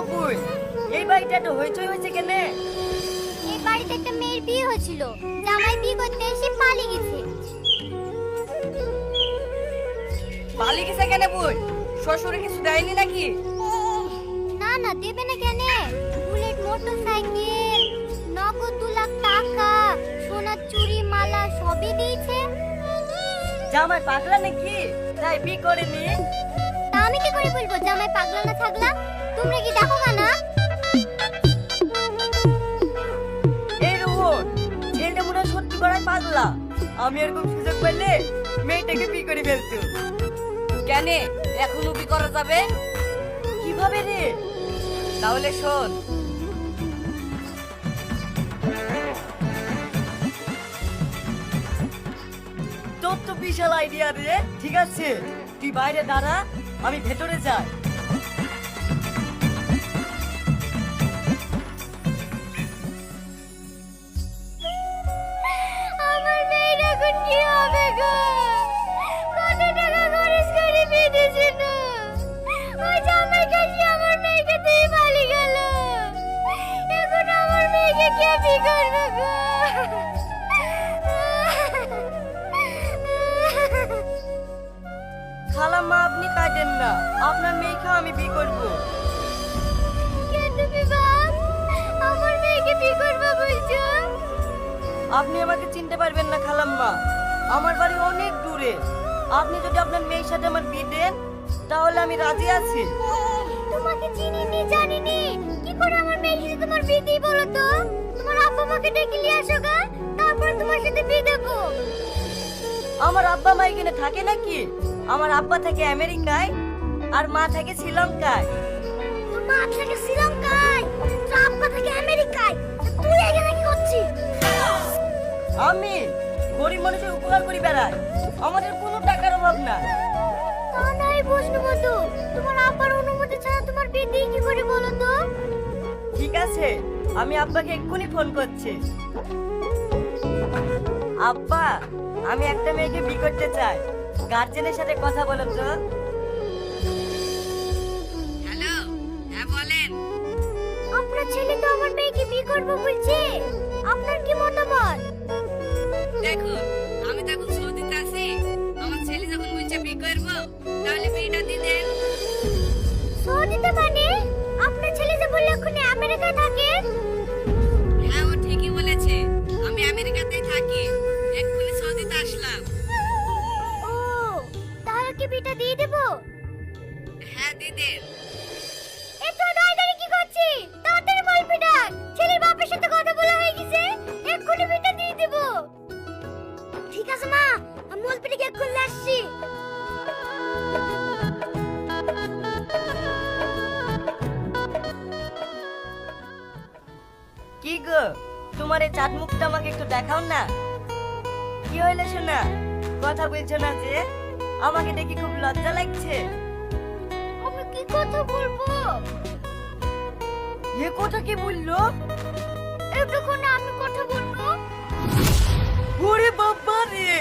বকুল, এই বাড়িটা তো হইচই হয়েছে কেন? এই বাড়িতে একটা মেয়ের বিয়ে হয়েছিল, জামাই বিয়ে করতে এসে পালিয়ে গেছে। পালিয়ে গেছে কেন বোন? শ্বশুরে কিছু দেয়নি নাকি? না না, দেবে না কেন? বুলেট মোটরসাইকেল, নগদ 2 লাখ টাকা, সোনার চুড়ি মালা সবই দিয়েছে। জামাই পাগলা নাকি তাই বিয়ে করেনি? তা আমি কি করে বলবো জামাই পাগলা না থাকলা? তোমরা কি দেখো না? এই রোহন, ছেলেটা মনে হয় সত্যি করাই পাগলা। আমি এরকম সুযোগ পেলে মেয়েটাকে বিয়ে করে ফেলতো। কেন এখনো বিয়ে করা যাবে? কিভাবে রে? তাহলে শোন, তোর তো বিশাল আইডিয়া রে। ঠিক আছে, তুই বাইরে দাঁড়া, আমি ভেতরে যাই। আমার মেয়ের এখন কি হবে গো? কত টাকা খরচ করে বিয়ে দিয়েছিল, ওই জামাই কাছে আমার মেয়েকে দিয়ে পালিয়ে গেল। এখন আমার মেয়েকে কে বিয়ে করবে গো? খালাম্মা আপনি কাঁদেন না, আপনার মেয়েকে আমি বিয়ে করবো। কেন তুমি বাপ আমার মেয়েকে বিয়ে করবে বলছো? আপনি আমাকে চিনতে পারবেন না খালাম্মা, আমার বাড়ি অনেক দূরে। আপনি যদি আপনার মেয়ের সাথে আমার বিয়ে দেন তাহলে আমি রাজি আছি। তোমাকে চিনিনি জানিনি, কি করে আমার মেয়ের সাথে তোমার বিয়ে দিই বলো তো? তোমার আব্বা মাকে ডেকে নিয়ে আসো গা, তারপর তোমার সাথে বিয়ে দেবো। আমার আব্বা মা এখানে থাকে নাকি? আমার আব্বা থাকে আমেরিকায় আর মা থাকে শ্রীলঙ্কায়। তোর মা থাকে শ্রীলঙ্কায়, তোর আব্বা থাকে আমেরিকায়, তা তুই এখানে কি করছিস? আমি গরিব মানুষের উপকার করি বেড়াই, আমাদের কোনো টাকার অভাব না। তা নাই বুঝলো মতো, তোমার আব্বার অনুমতি ছাড়া তোমার বিয়ে দিই কি করে বলো তো? ঠিক আছে, আমি আব্বাকে এক্ষুনি ফোন করছি। আব্বা, আমি একটা মেয়েকে বিয়ে করতে চাই, গার্জেনের সাথে কথা বলো তো। হ্যালো, হ্যাঁ বলেন। আপনার ছেলে তো আমার মেয়েকে বিয়ে করবে বলছে, আপনার কি মতামত? দেখুন, আমি তো এখন সৌদিতে আছি, আমার ছেলে যখন বলছে বিয়ে করবো তাহলে বিয়েটা দিয়ে দেন। সৌদিতে মানে? আপনার ছেলে যে বললে এখন আমেরিকায় থাকে। হ্যাঁ, ও ঠিকই বলেছে, আমি আমেরিকাতেই থাকি, এক্ষুনি সৌদিতে আসলাম। ও, তাহলে কি বিয়েটা দিয়ে দেবো? হ্যাঁ দিয়ে দেন। এত দাঁড়িয়ে কি করছিস? তাড়াতাড়ি বলবি ডাক, ছেলের বাপের সাথে কথা বলা হয়ে গেছে, এক্ষুনি বিয়েটা দিয়ে দেবো। ঠিক আছে মা, আমি মলপিটিকে এক্ষুনি আসছি। কি গো, তোমার এই চাঁদ মুখটা আমাকে একটু দেখাও না। কি হইলে শোনা, কথা বলছো না যে? আমাকে দেখি খুব লজ্জা লাগছে। আমি কি কথা বলবো? এ কথা কি বললো? একটুক্ষণে আমি কথা বলবো। ওরে বাবা রে!